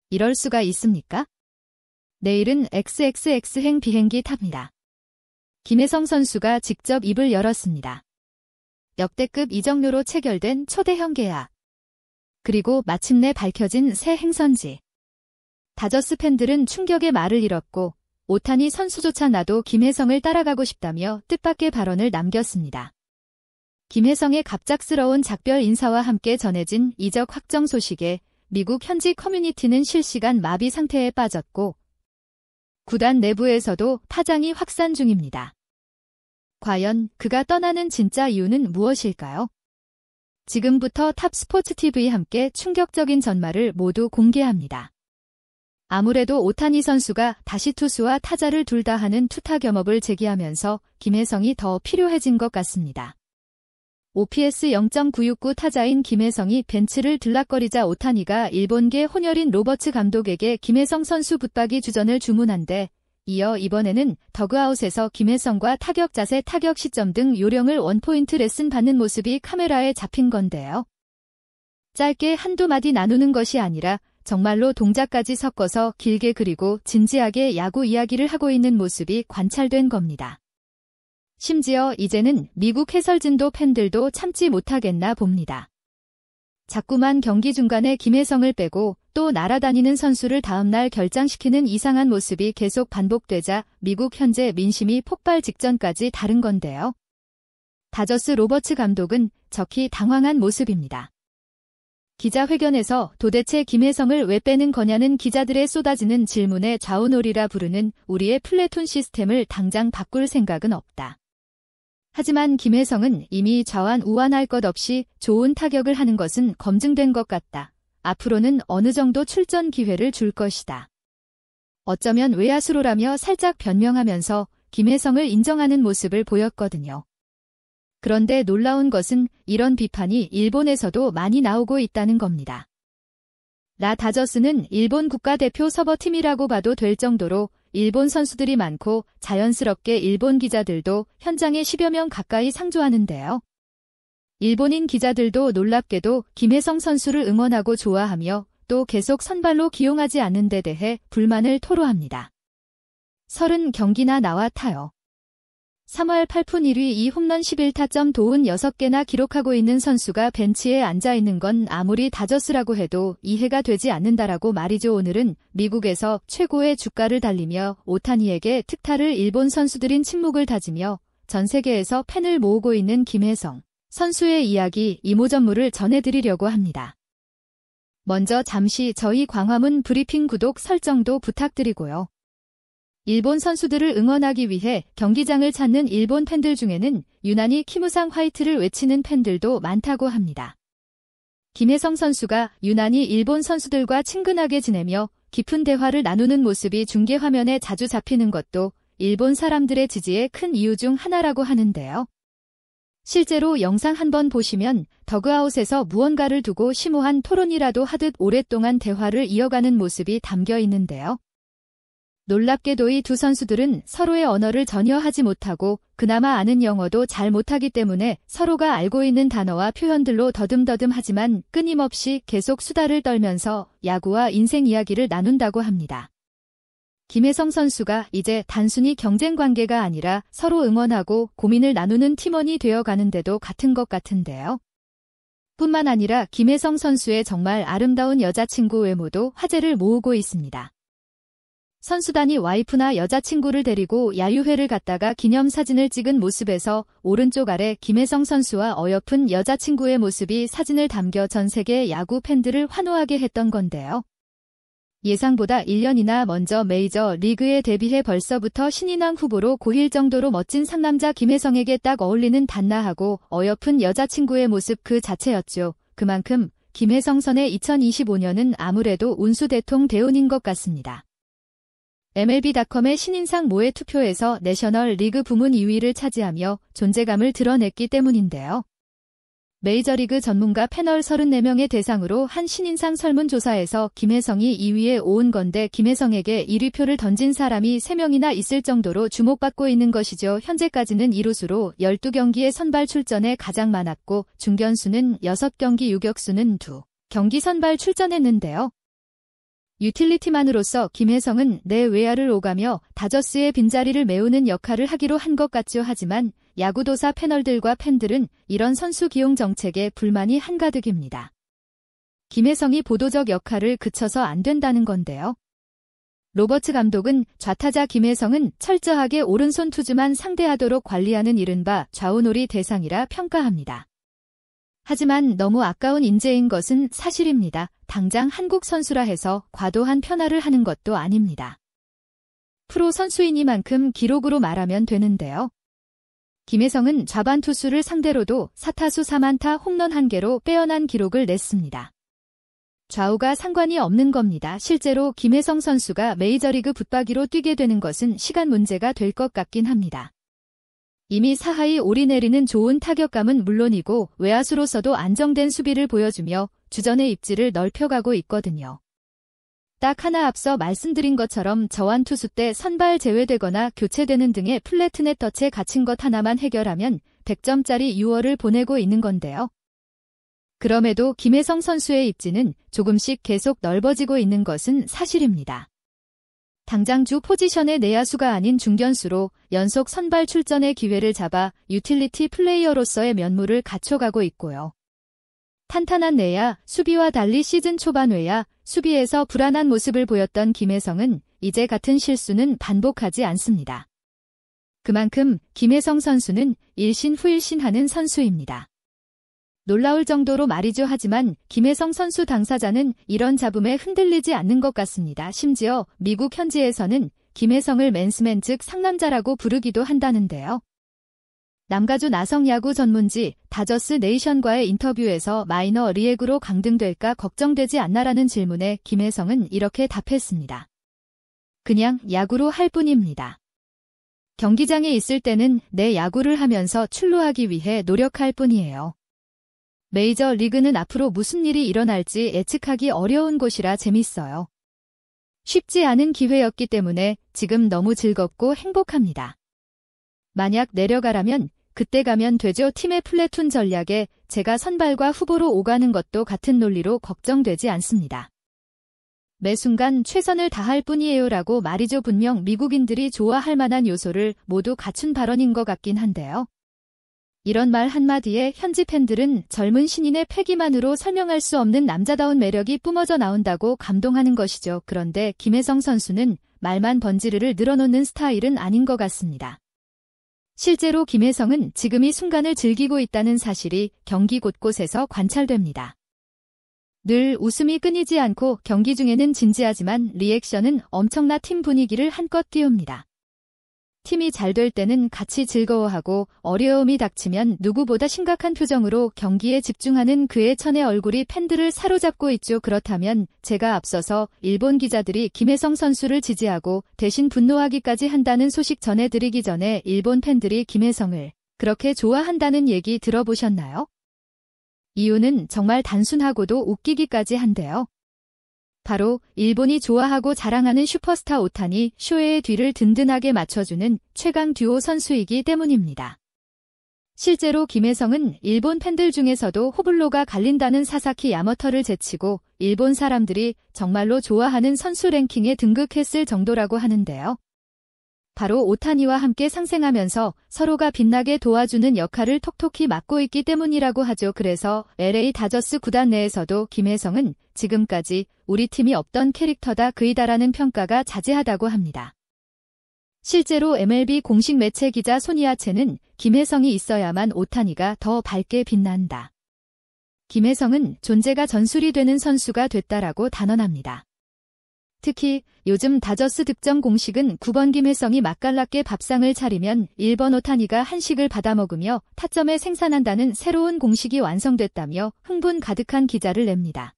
이럴 수가 있습니까? 내일은 XXX행 비행기 탑니다. 김혜성 선수가 직접 입을 열었습니다. 역대급 이적료로 체결된 초대형 계약. 그리고 마침내 밝혀진 새 행선지. 다저스 팬들은 충격의 말을 잃었고 오타니 선수조차 나도 김혜성을 따라가고 싶다며 뜻밖의 발언을 남겼습니다. 김혜성의 갑작스러운 작별 인사와 함께 전해진 이적 확정 소식에 미국 현지 커뮤니티는 실시간 마비 상태에 빠졌고 구단 내부에서도 파장이 확산 중입니다. 과연 그가 떠나는 진짜 이유는 무엇일까요? 지금부터 탑스포츠TV와 함께 충격적인 전말을 모두 공개합니다. 아무래도 오타니 선수가 다시 투수와 타자를 둘 다 하는 투타 겸업을 재개하면서 김혜성이 더 필요해진 것 같습니다. OPS 0.969 타자인 김혜성이 벤치를 들락거리자 오타니가 일본계 혼혈인 로버츠 감독에게 김혜성 선수 붙박이 주전을 주문한데 이어 이번에는 더그아웃에서 김혜성과 타격 자세, 타격 시점 등 요령을 원포인트 레슨 받는 모습이 카메라에 잡힌 건데요. 짧게 한두 마디 나누는 것이 아니라 정말로 동작까지 섞어서 길게 그리고 진지하게 야구 이야기를 하고 있는 모습이 관찰된 겁니다. 심지어 이제는 미국 해설진도 팬들도 참지 못하겠나 봅니다. 자꾸만 경기 중간에 김혜성을 빼고 또 날아다니는 선수를 다음날 결장시키는 이상한 모습이 계속 반복되자 미국 현재 민심이 폭발 직전까지 다른 건데요. 다저스 로버츠 감독은 적히 당황한 모습입니다. 기자회견에서 도대체 김혜성을 왜 빼는 거냐는 기자들의 쏟아지는 질문에 좌우놀이라 부르는 우리의 플래툰 시스템을 당장 바꿀 생각은 없다. 하지만 김혜성은 이미 좌완우완할 것 없이 좋은 타격을 하는 것은 검증된 것 같다. 앞으로는 어느 정도 출전 기회를 줄 것이다. 어쩌면 외야수로라며 살짝 변명하면서 김혜성을 인정하는 모습을 보였거든요. 그런데 놀라운 것은 이런 비판이 일본에서도 많이 나오고 있다는 겁니다. 라 다저스는 일본 국가대표 서버팀이라고 봐도 될 정도로 일본 선수들이 많고 자연스럽게 일본 기자들도 현장에 10여 명 가까이 상주하는데요. 일본인 기자들도 놀랍게도 김혜성 선수를 응원하고 좋아하며 또 계속 선발로 기용하지 않는 데 대해 불만을 토로합니다. 30경기나 나와 타요. 3월 8푼 1위 2홈런 11타점 도운 6개나 기록하고 있는 선수가 벤치에 앉아있는 건 아무리 다저스라고 해도 이해가 되지 않는다라고 말이죠. 오늘은 미국에서 최고의 주가를 달리며 오타니에게 특타를 일본 선수들인 침묵을 다지며 전 세계에서 팬을 모으고 있는 김혜성 선수의 이야기 이모전물을 전해드리려고 합니다. 먼저 잠시 저희 광화문 브리핑 구독 설정도 부탁드리고요. 일본 선수들을 응원하기 위해 경기장을 찾는 일본 팬들 중에는 유난히 키무상 화이트를 외치는 팬들도 많다고 합니다. 김혜성 선수가 유난히 일본 선수들과 친근하게 지내며 깊은 대화를 나누는 모습이 중계 화면에 자주 잡히는 것도 일본 사람들의 지지의 큰 이유 중 하나라고 하는데요. 실제로 영상 한번 보시면 더그아웃에서 무언가를 두고 심오한 토론이라도 하듯 오랫동안 대화를 이어가는 모습이 담겨 있는데요. 놀랍게도 이 두 선수들은 서로의 언어를 전혀 하지 못하고 그나마 아는 영어도 잘 못하기 때문에 서로가 알고 있는 단어와 표현들로 더듬더듬하지만 끊임없이 계속 수다를 떨면서 야구와 인생 이야기를 나눈다고 합니다. 김혜성 선수가 이제 단순히 경쟁 관계가 아니라 서로 응원하고 고민을 나누는 팀원이 되어가는데도 같은 것 같은데요. 뿐만 아니라 김혜성 선수의 정말 아름다운 여자친구 외모도 화제를 모으고 있습니다. 선수단이 와이프나 여자친구를 데리고 야유회를 갔다가 기념사진을 찍은 모습에서 오른쪽 아래 김혜성 선수와 어여쁜 여자친구의 모습이 사진을 담겨 전 세계 야구 팬들을 환호하게 했던 건데요. 예상보다 1년이나 먼저 메이저 리그에 데뷔해 벌써부터 신인왕 후보로 고일 정도로 멋진 상남자 김혜성에게 딱 어울리는 단나하고 어여쁜 여자친구의 모습 그 자체였죠. 그만큼 김혜성 선의 2025년은 아무래도 운수대통 대운인 것 같습니다. MLB.com의 신인상 모의 투표에서 내셔널 리그 부문 2위를 차지하며 존재감을 드러냈기 때문인데요. 메이저리그 전문가 패널 34명의 대상으로 한 신인상 설문조사에서 김혜성이 2위에 오은 건데 김혜성에게 1위표를 던진 사람이 3명이나 있을 정도로 주목받고 있는 것이죠. 현재까지는 2루수로 12경기에 선발 출전에 가장 많았고 중견수는 6경기, 유격수는 2경기 선발 출전했는데요. 유틸리티만으로서 김혜성은 내 외야를 오가며 다저스의 빈자리를 메우는 역할을 하기로 한 것 같죠. 하지만 야구도사 패널들과 팬들은 이런 선수 기용 정책에 불만이 한가득입니다. 김혜성이 보도적 역할을 그쳐서 안 된다는 건데요. 로버츠 감독은 좌타자 김혜성은 철저하게 오른손 투수만 상대하도록 관리하는 이른바 좌우놀이 대상이라 평가합니다. 하지만 너무 아까운 인재인 것은 사실입니다. 당장 한국 선수라 해서 과도한 편할을 하는 것도 아닙니다. 프로 선수이니만큼 기록으로 말하면 되는데요. 김혜성은 좌반 투수를 상대로도 4타수 4안타 홈런 1개로 빼어난 기록을 냈습니다. 좌우가 상관이 없는 겁니다. 실제로 김혜성 선수가 메이저리그 붙박이로 뛰게 되는 것은 시간 문제가 될 것 같긴 합니다. 이미 사하이 오리내리는 좋은 타격감은 물론이고 외야수로서도 안정된 수비를 보여주며 주전의 입지를 넓혀가고 있거든요. 딱 하나 앞서 말씀드린 것처럼 저완 투수 때 선발 제외되거나 교체되는 등의 플래트넷 덫에 갇힌 것 하나만 해결하면 100점짜리 6월을 보내고 있는 건데요. 그럼에도 김혜성 선수의 입지는 조금씩 계속 넓어지고 있는 것은 사실입니다. 당장 주 포지션의 내야수가 아닌 중견수로 연속 선발 출전의 기회를 잡아 유틸리티 플레이어로서의 면모를 갖춰가고 있고요. 탄탄한 내야, 수비와 달리 시즌 초반 외야, 수비에서 불안한 모습을 보였던 김혜성은 이제 같은 실수는 반복하지 않습니다. 그만큼 김혜성 선수는 일신 후일신하는 선수입니다. 놀라울 정도로 말이죠. 하지만 김혜성 선수 당사자는 이런 잡음에 흔들리지 않는 것 같습니다. 심지어 미국 현지에서는 김혜성을 맨스맨 즉 상남자라고 부르기도 한다는데요. 남가주 나성야구 전문지 다저스 네이션과의 인터뷰에서 마이너 리그로 강등될까 걱정되지 않나라는 질문에 김혜성은 이렇게 답했습니다. 그냥 야구로 할 뿐입니다. 경기장에 있을 때는 내 야구를 하면서 출루하기 위해 노력할 뿐이에요. 메이저 리그는 앞으로 무슨 일이 일어날지 예측하기 어려운 곳이라 재밌어요. 쉽지 않은 기회였기 때문에 지금 너무 즐겁고 행복합니다. 만약 내려가라면 그때 가면 되죠. 팀의 플래툰 전략에 제가 선발과 후보로 오가는 것도 같은 논리로 걱정되지 않습니다. 매 순간 최선을 다할 뿐이에요 라고 말이죠. 분명 미국인들이 좋아할 만한 요소를 모두 갖춘 발언인 것 같긴 한데요. 이런 말 한마디에 현지 팬들은 젊은 신인의 패기만으로 설명할 수 없는 남자다운 매력이 뿜어져 나온다고 감동하는 것이죠. 그런데 김혜성 선수는 말만 번지르르 늘어놓는 스타일은 아닌 것 같습니다. 실제로 김혜성은 지금 이 순간을 즐기고 있다는 사실이 경기 곳곳에서 관찰됩니다. 늘 웃음이 끊이지 않고 경기 중에는 진지하지만 리액션은 엄청나 팀 분위기를 한껏 띄웁니다. 팀이 잘 될 때는 같이 즐거워하고 어려움이 닥치면 누구보다 심각한 표정으로 경기에 집중하는 그의 천의 얼굴이 팬들을 사로잡고 있죠. 그렇다면 제가 앞서서 일본 기자들이 김혜성 선수를 지지하고 대신 분노하기까지 한다는 소식 전해드리기 전에 일본 팬들이 김혜성을 그렇게 좋아한다는 얘기 들어보셨나요? 이유는 정말 단순하고도 웃기기까지 한데요. 바로 일본이 좋아하고 자랑하는 슈퍼스타 오타니 쇼헤이의 뒤를 든든하게 맞춰주는 최강 듀오 선수이기 때문입니다. 실제로 김혜성은 일본 팬들 중에서도 호불호가 갈린다는 사사키 야마토를 제치고 일본 사람들이 정말로 좋아하는 선수 랭킹에 등극했을 정도라고 하는데요. 바로 오타니와 함께 상생하면서 서로가 빛나게 도와주는 역할을 톡톡히 맡고 있기 때문이라고 하죠. 그래서 LA 다저스 구단 내에서도 김혜성은 지금까지 우리 팀이 없던 캐릭터다 그이다라는 평가가 자제하다고 합니다. 실제로 MLB 공식 매체 기자 소니아체는 김혜성이 있어야만 오타니가 더 밝게 빛난다. 김혜성은 존재가 전술이 되는 선수가 됐다라고 단언합니다. 특히 요즘 다저스 득점 공식은 9번 김혜성이 맛깔나게 밥상을 차리면 1번 오타니가 한식을 받아먹으며 타점에 생산한다는 새로운 공식이 완성됐다며 흥분 가득한 기사를 냅니다.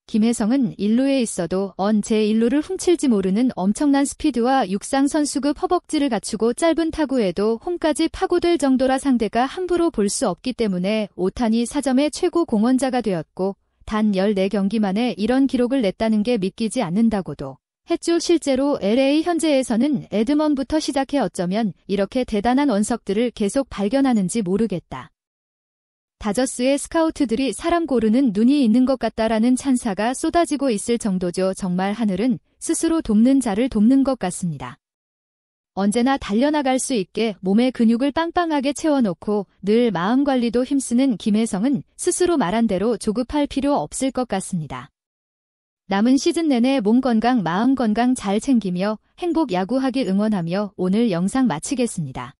김혜성은 1루에 있어도 제1루를 훔칠지 모르는 엄청난 스피드와 육상 선수급 허벅지를 갖추고 짧은 타구에도 홈까지 파고들 정도라 상대가 함부로 볼 수 없기 때문에 오타니 4점의 최고 공헌자가 되었고 단 14경기 만에 이런 기록을 냈다는 게 믿기지 않는다고도 했죠. 실제로 LA 현지에서는 에드먼부터 시작해 어쩌면 이렇게 대단한 원석들을 계속 발견하는지 모르겠다. 다저스의 스카우트들이 사람 고르는 눈이 있는 것 같다라는 찬사가 쏟아지고 있을 정도죠. 정말 하늘은 스스로 돕는 자를 돕는 것 같습니다. 언제나 달려나갈 수 있게 몸의 근육을 빵빵하게 채워놓고 늘 마음 관리도 힘쓰는 김혜성은 스스로 말한 대로 조급할 필요 없을 것 같습니다. 남은 시즌 내내 몸 건강, 마음 건강 잘 챙기며 행복 야구하기 응원하며 오늘 영상 마치겠습니다.